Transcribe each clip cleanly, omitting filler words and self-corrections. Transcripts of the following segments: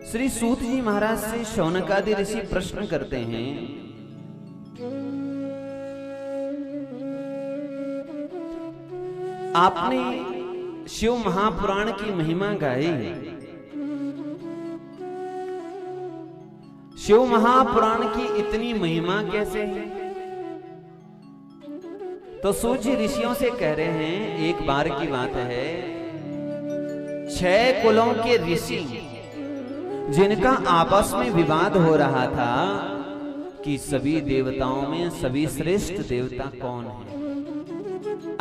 श्री सूत जी महाराज से शौनकादि ऋषि प्रश्न करते हैं, आपने शिव महापुराण की महिमा गाई, शिव महापुराण की इतनी महिमा कैसे है? तो सूत जी ऋषियों से कह रहे हैं, एक बार की बात है, 6 कुलों के ऋषि जिनका आपस में विवाद हो रहा था कि सभी देवताओं में सभी श्रेष्ठ देवता कौन है,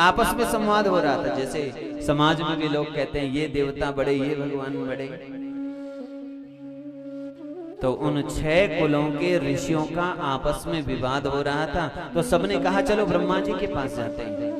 आपस में संवाद हो रहा था। जैसे समाज में भी लोग कहते हैं ये देवता बड़े, ये भगवान बड़े। तो उन 6 कुलों के ऋषियों का आपस में विवाद हो रहा था, तो सबने कहा चलो ब्रह्मा जी के पास जाते हैं।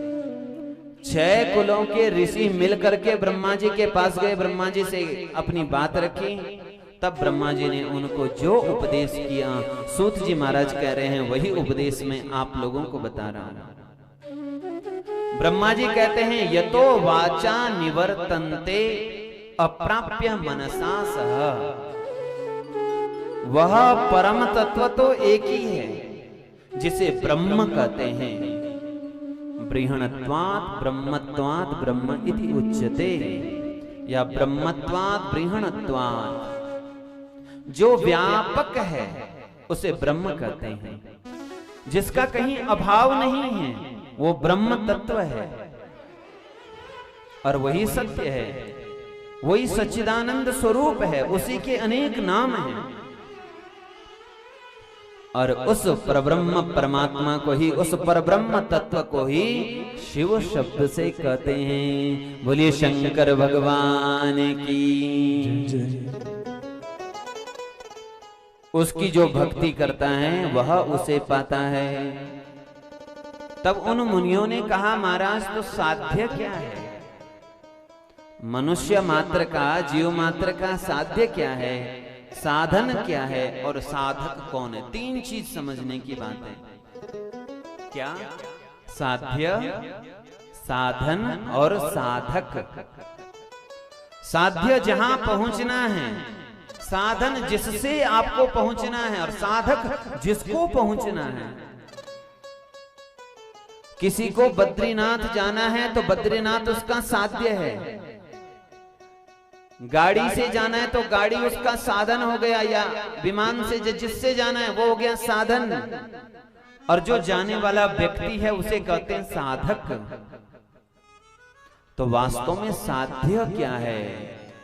6 कुलों के ऋषि मिलकर के ब्रह्मा जी के पास गए, ब्रह्मा जी से अपनी बात रखी। तब ब्रह्मा जी ने उनको जो उपदेश किया, सूत जी महाराज कह रहे हैं वही उपदेश में आप लोगों को बता रहा हूं। ब्रह्मा जी कहते हैं, यतो वाचा निवर्तन्ते अप्राप्य मनसा सह, वह परम तत्व तो एक ही है जिसे ब्रह्म कहते हैं। बृहणत्वात् ब्रह्मत्वात् ब्रह्म इति उच्यते, या ब्रह्मत्वात् बृहणत्वात्, जो व्यापक है उसे ब्रह्म कहते हैं, जिसका कहीं अभाव नहीं है वो ब्रह्म तत्व है, और वही सत्य है, वही सच्चिदानंद स्वरूप है, उसी के अनेक नाम हैं। और उस परब्रह्म परमात्मा को ही, उस परब्रह्म तत्व को ही शिव शब्द से कहते हैं। बोलिए शंकर भगवान की। उसकी जो भक्ति करता है वह उसे पाता है। तब उन मुनियों ने कहा, महाराज तो साध्य क्या है? मनुष्य मात्र का, जीव मात्र का साध्य क्या है, साधन क्या है और साधक कौन है? 3 चीज समझने की बात है। क्या? साध्य, साधन और साधक। साध्य जहां पहुंचना है, साधन जिससे आपको पहुंचना है, और साधक जिसको पहुंचना है। किसी को बद्रीनाथ जाना है तो बद्रीनाथ उसका साध्य है, गाड़ी से जाना है तो गाड़ी उसका साधन हो गया, या विमान से जिससे जाना है वो हो गया साधन, और जो जाने वाला व्यक्ति है उसे कहते हैं साधक। तो वास्तव में साध्य क्या है,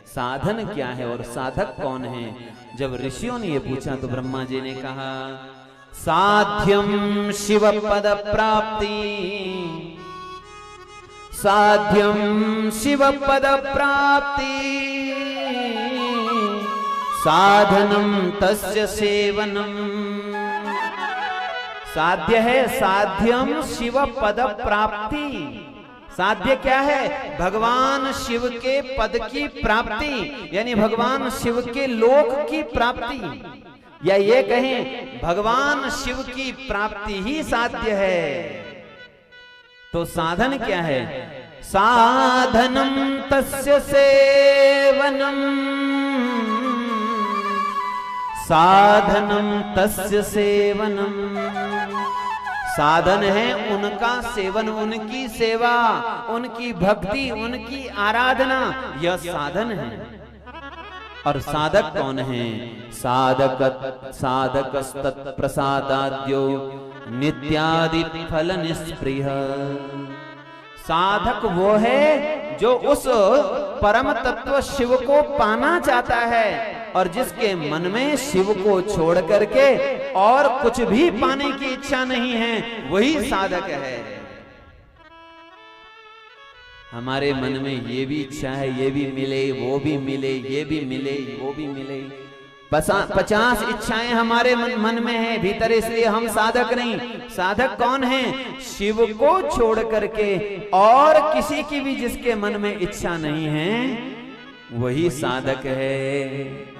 साधन क्या है और साधक कौन है? जब ऋषियों ने ये पूछा तो ब्रह्मा जी ne कहा, साध्यम शिव पद प्राप्ति, साध्यम शिव पद प्राप्ति, साधनम तस्य सेवनम। साध्य है, साध्यम शिव पद प्राप्ति। साध्य क्या है? भगवान शिव के पद की प्राप्ति, यानी भगवान शिव के लोक की प्राप्ति, या ये कहें भगवान शिव की प्राप्ति ही साध्य है। तो साधन क्या है? साधनम तस्य सेवनम, साधनम तस्य सेवनम। साधन है उनका सेवन, उनकी सेवा, उनकी भक्ति, उनकी आराधना, यह साधन है। और साधक कौन है? साधकस्तत् प्रसादाद्यो नित्यादि फल निष्प्रिय। साधक वो है जो उस परम तत्व शिव को पाना चाहता है, और जिसके मन में शिव को छोड़ करके और कुछ भी पाने की इच्छा नहीं है, वही साधक है। हमारे मन में ये भी इच्छा है, ये भी मिले, वो भी मिले, ये भी मिले, वो भी मिले, 50 इच्छाएं हमारे मन में है भीतर, इसलिए हम साधक नहीं। साधक कौन है? शिव को छोड़ करके और किसी की भी जिसके मन में इच्छा नहीं है, वही साधक है।